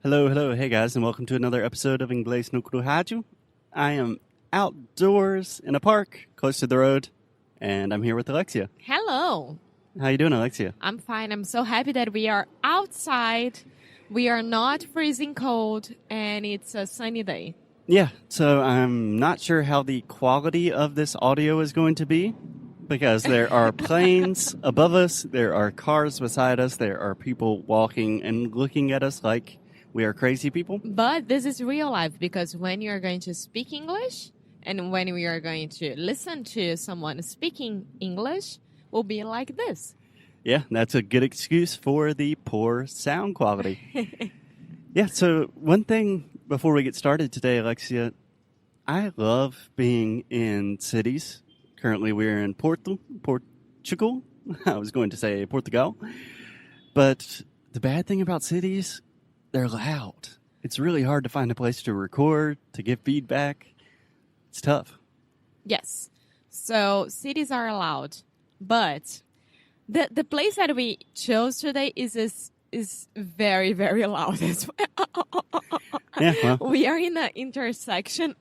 Hello. Hey guys, and welcome to another episode of Inglês no Rádio. I am outdoors in a park close to the road, and I'm here with Alexia. Hello. How you doing, Alexia? I'm fine. I'm so happy that we are outside. We are not freezing cold, and it's a sunny day. Yeah, so I'm not sure how the quality of this audio is going to be because there are planes above us, there are cars beside us, there are people walking and looking at us like we are crazy people. But this is real life because when you're going to speak English and when we are going to listen to someone speaking English, will be like this. Yeah, that's a good excuse for the poor sound quality. Yeah, so one thing before we get started today, Alexia, I love being in cities. Currently, we're in Porto, Portugal. I was going to say Portugal. But the bad thing about cities, they're loud. It's really hard to find a place to record, to give feedback. It's tough. Yes. So cities are allowed, but the place that we chose today is very, very loud as well. Yeah, well, We are in an intersection.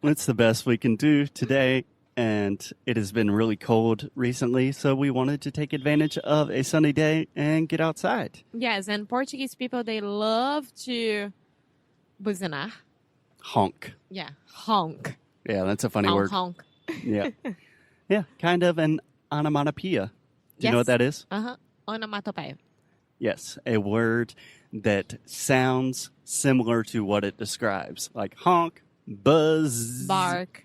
it's the best we can do today. And it has been really cold recently, so we wanted to take advantage of a sunny day and get outside. Yes, and Portuguese people, they love to buzinar. Honk. Yeah, honk. Yeah, that's a funny Honk, word. honk. Yeah. Yeah, kind of an onomatopoeia. Do you know what that is? Uh-huh. Onomatopoeia. Yes, a word that sounds similar to what it describes, like honk, buzz, Bark.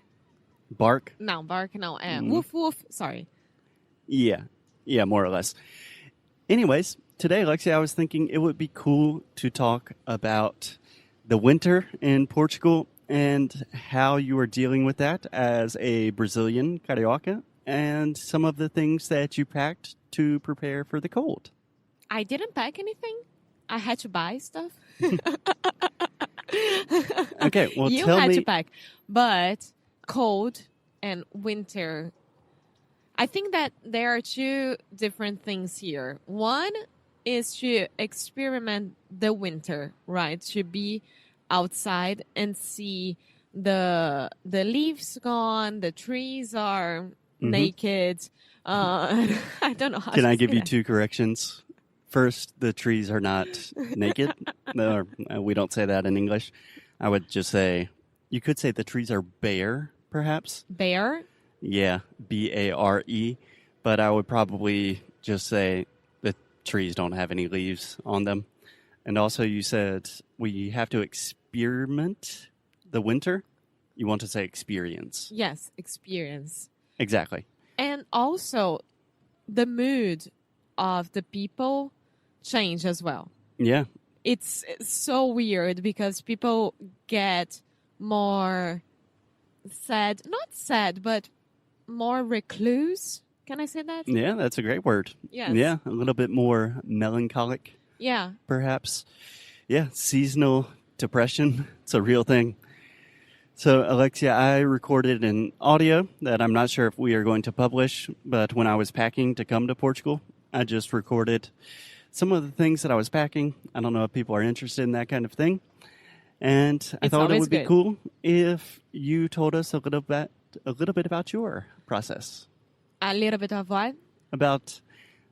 bark. No, bark, no. Woof, woof. Sorry. Yeah, more or less. Anyways, today, Alexia, I was thinking it would be cool to talk about the winter in Portugal and how you are dealing with that as a Brazilian carioca and some of the things that you packed to prepare for the cold. I didn't pack anything. I had to buy stuff. Okay, well, You tell had me. to pack. But cold and winter, I think that there are two different things here. One is to experiment the winter, right? To be outside and see the leaves gone, the trees are naked. I don't know how Can to I give say you that. two corrections? First, the trees are not naked. No, we don't say that in English. I would just say, you could say the trees are bare, perhaps. Bare? Yeah, B-A-R-E. But I would probably just say the trees don't have any leaves on them. And also you said we have to experiment the winter. You want to say experience. Yes, experience. Exactly. And also, the mood of the people change as well. Yeah. It's so weird because people get more sad, not sad, but more recluse. Can I say that? Yeah, that's a great word. Yes. Yeah, a little bit more melancholic, Yeah. perhaps. Yeah, seasonal depression. It's a real thing. So, Alexia, I recorded an audio that I'm not sure if we are going to publish, but when I was packing to come to Portugal, I just recorded some of the things that I was packing. I don't know if people are interested in that kind of thing. And I It's thought it always would be good. cool if you told us a little bit about your process, A little bit of what? about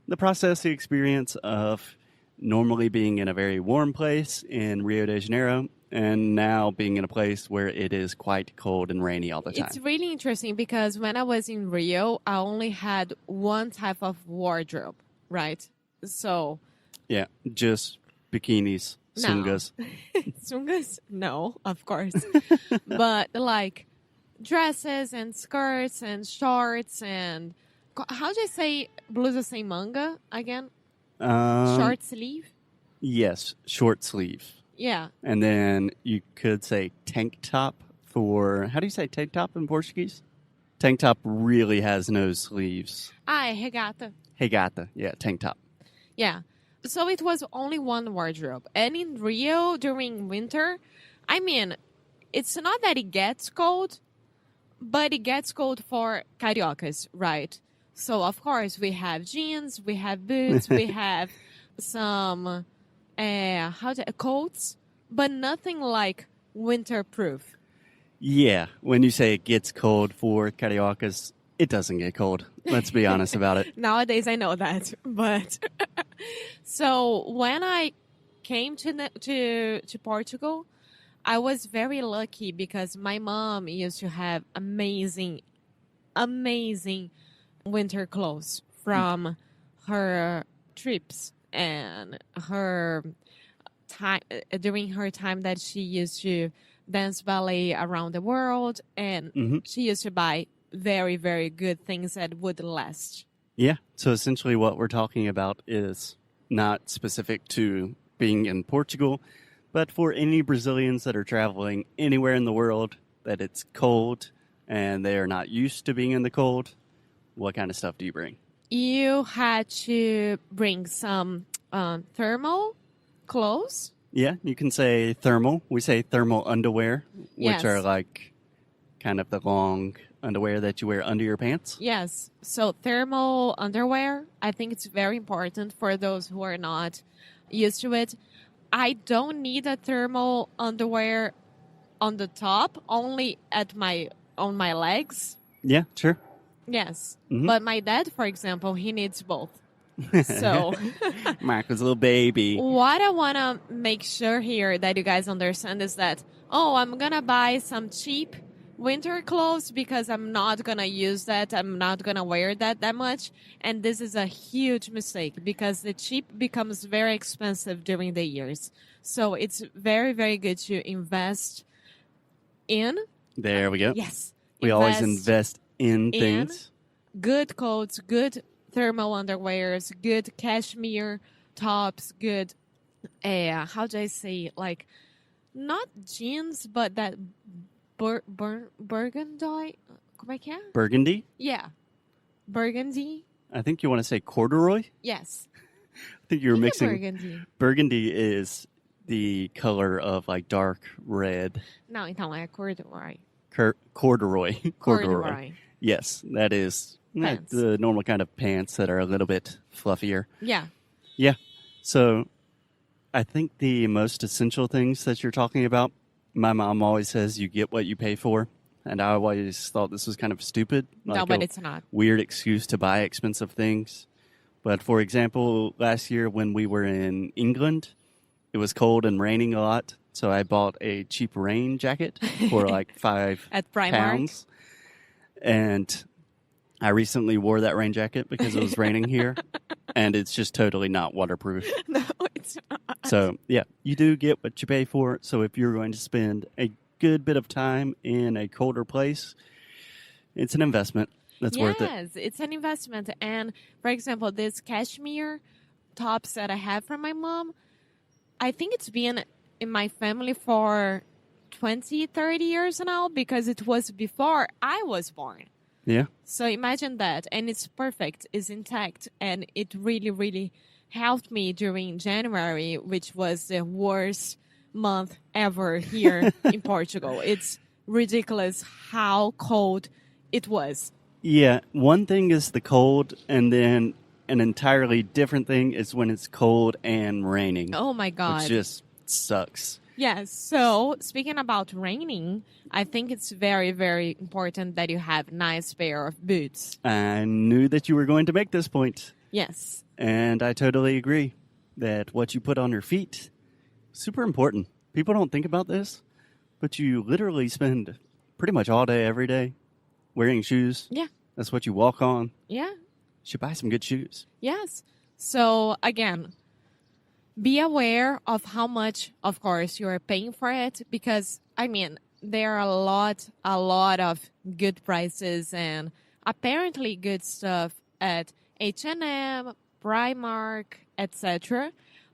the process, the experience of normally being in a very warm place in Rio de Janeiro and now being in a place where it is quite cold and rainy all the time. It's really interesting because when I was in Rio, I only had one type of wardrobe, right? So, Yeah, just bikinis, No. sungas. sungas? No, of course. But like dresses and skirts and shorts and how do you say blusa sem manga again? Short sleeve? Yes, short sleeve. Yeah. And then you could say tank top for, how do you say tank top in Portuguese? Tank top really has no sleeves. Regata. Regata, yeah, tank top. Yeah. So it was only one wardrobe. And in Rio during winter, I mean, it's not that it gets cold, but it gets cold for cariocas, right? So, of course, we have jeans, we have boots, we have some coats. but nothing like winter-proof. Yeah, when you say it gets cold for Cariocas, it doesn't get cold. Let's be honest about it. Nowadays, I know that, but so when I came to Portugal, I was very lucky because my mom used to have amazing winter clothes from her trips and her time during her time that she used to dance ballet around the world, and she used to buy very, very good things that would last. Yeah, so essentially what we're talking about is not specific to being in Portugal, but for any Brazilians that are traveling anywhere in the world that it's cold and they are not used to being in the cold, what kind of stuff do you bring? You had to bring some thermal clothes. Yeah, you can say thermal. We say thermal underwear, which Yes. are like kind of the long underwear that you wear under your pants. Yes. So thermal underwear, I think it's very important for those who are not used to it. I don't need a thermal underwear on the top, only on my legs. Yeah, sure. Yes. Mhm. But my dad, for example, he needs both. So Marco's little baby. what I want to make sure here that you guys understand is that, I'm going to buy some cheap winter clothes because I'm not going to use that. I'm not going to wear that much. And this is a huge mistake because the cheap becomes very expensive during the years. So it's very, very good to invest in. There we go. Yes. We always invest in things. Good coats, good thermal underwears, good cashmere tops, good, how do I say, like, not jeans, but that burgundy, como é que é? Burgundy? Yeah. Burgundy. I think you want to say corduroy? Yes. I think you were mixing. Burgundy. Burgundy is the color of like dark red. Não, então é corduroy. Corduroy. Corduroy. Yes, that is Pants. the normal kind of pants that are a little bit fluffier. Yeah. Yeah. So I think the most essential things that you're talking about, my mom always says you get what you pay for. And I always thought this was kind of stupid. No, but it's not. Weird excuse to buy expensive things. But for example, last year when we were in England, it was cold and raining a lot. So I bought a cheap rain jacket for like £5. At Primark. And I recently wore that rain jacket because it was raining here. And it's just totally not waterproof. No, it's not. So, yeah, you do get what you pay for. So if you're going to spend a good bit of time in a colder place, it's an investment. That's worth it. Yes, it's an investment. And, for example, this cashmere tops that I have from my mom, I think it's been in my family for 20, 30 years now because it was before I was born. Yeah. So imagine that. And it's perfect. It's intact. And it really, really helped me during January, which was the worst month ever here in Portugal. It's ridiculous how cold it was. Yeah, one thing is the cold, and then an entirely different thing is when it's cold and raining. Oh my God. Which just sucks. Yes. So speaking about raining, I think it's very, very important that you have a nice pair of boots. I knew that you were going to make this point. Yes. And I totally agree that what you put on your feet, super important. People don't think about this, but you literally spend pretty much all day, every day wearing shoes. Yeah. That's what you walk on. Yeah. You should buy some good shoes. Yes. So again, be aware of how much, of course, you are paying for it because, I mean, there are a lot of good prices and apparently good stuff at H&M, Primark, etc.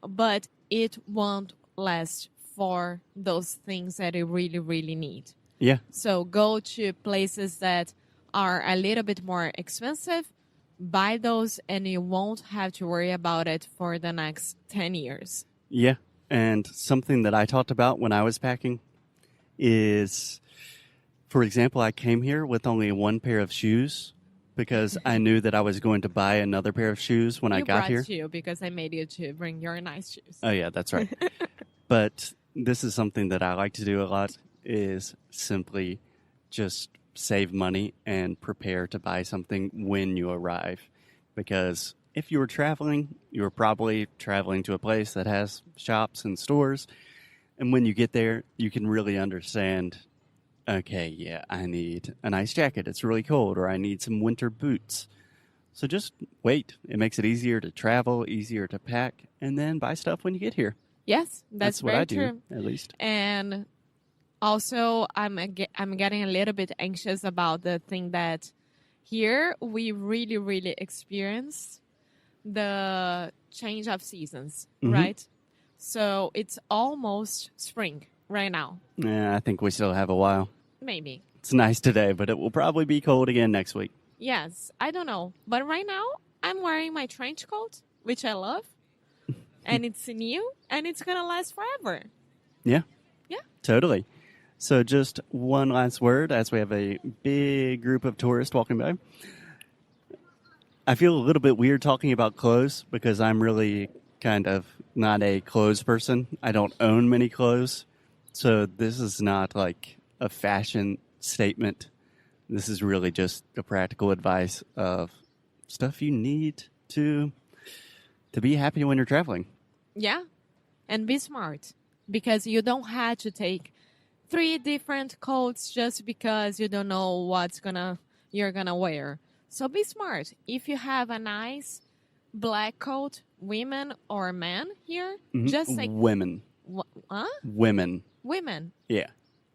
But it won't last for those things that you really, really need. Yeah. So go to places that are a little bit more expensive, buy those, and you won't have to worry about it for the next 10 years. Yeah. And something that I talked about when I was packing is, for example, I came here with only one pair of shoes because I knew that I was going to buy another pair of shoes when I got here. You because I made you to bring your nice shoes. Oh, yeah, that's right. But this is something that I like to do a lot, is simply just save money and prepare to buy something when you arrive. Because if you were traveling, you were probably traveling to a place that has shops and stores. And when you get there, you can really understand, okay, yeah, I need a nice jacket. It's really cold, or I need some winter boots. So just wait. It makes it easier to travel, easier to pack, and then buy stuff when you get here. Yes, that's what very I do, true. at least. And also, I'm getting a little bit anxious about the thing that here we really, really experience the change of seasons, right? So it's almost spring right now. Yeah, I think we still have a while. Maybe. It's nice today, but it will probably be cold again next week. Yes, I don't know. But right now, I'm wearing my trench coat, which I love. And it's new, and it's going to last forever. Yeah. Yeah. Totally. So just one last word as we have a big group of tourists walking by. I feel a little bit weird talking about clothes because I'm really kind of not a clothes person. I don't own many clothes. So this is not like a fashion statement. This is really just a practical advice of stuff you need to be happy when you're traveling. Yeah. And be smart, because you don't have to take 3 different coats just because you don't know what you're gonna wear. So be smart. If you have a nice black coat, women or men here, just take women. Huh? Women. Women. Yeah.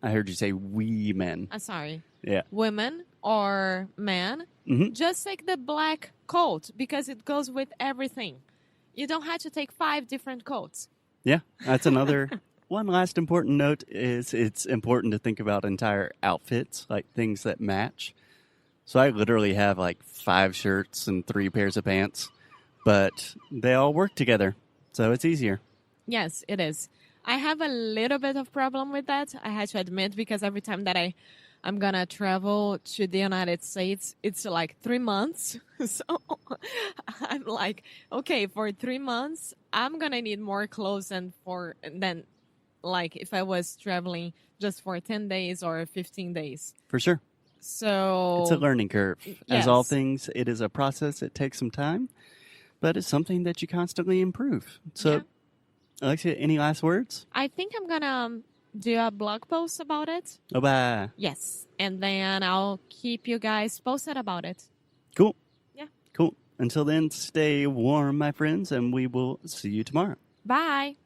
I heard you say we men. I'm sorry. Yeah. Women or men, just take the black coat because it goes with everything. You don't have to take 5 different coats. Yeah, that's another one last important note is it's important to think about entire outfits, like things that match. So I literally have like 5 shirts and 3 pairs of pants, but they all work together, so it's easier. Yes, it is. I have a little bit of problem with that, I had to admit, because every time that I'm going to travel to the United States, it's like 3 months. So I'm like, okay, for 3 months, I'm going to need more clothes than like if I was traveling just for 10 days or 15 days. For sure. So it's a learning curve. Yes. As all things, it is a process. It takes some time, but it's something that you constantly improve. So, Alexia, any last words? I think I'm going to do a blog post about it. Oh, bye. Yes. And then I'll keep you guys posted about it. Cool. Yeah. Cool. Until then, stay warm, my friends, and we will see you tomorrow. Bye.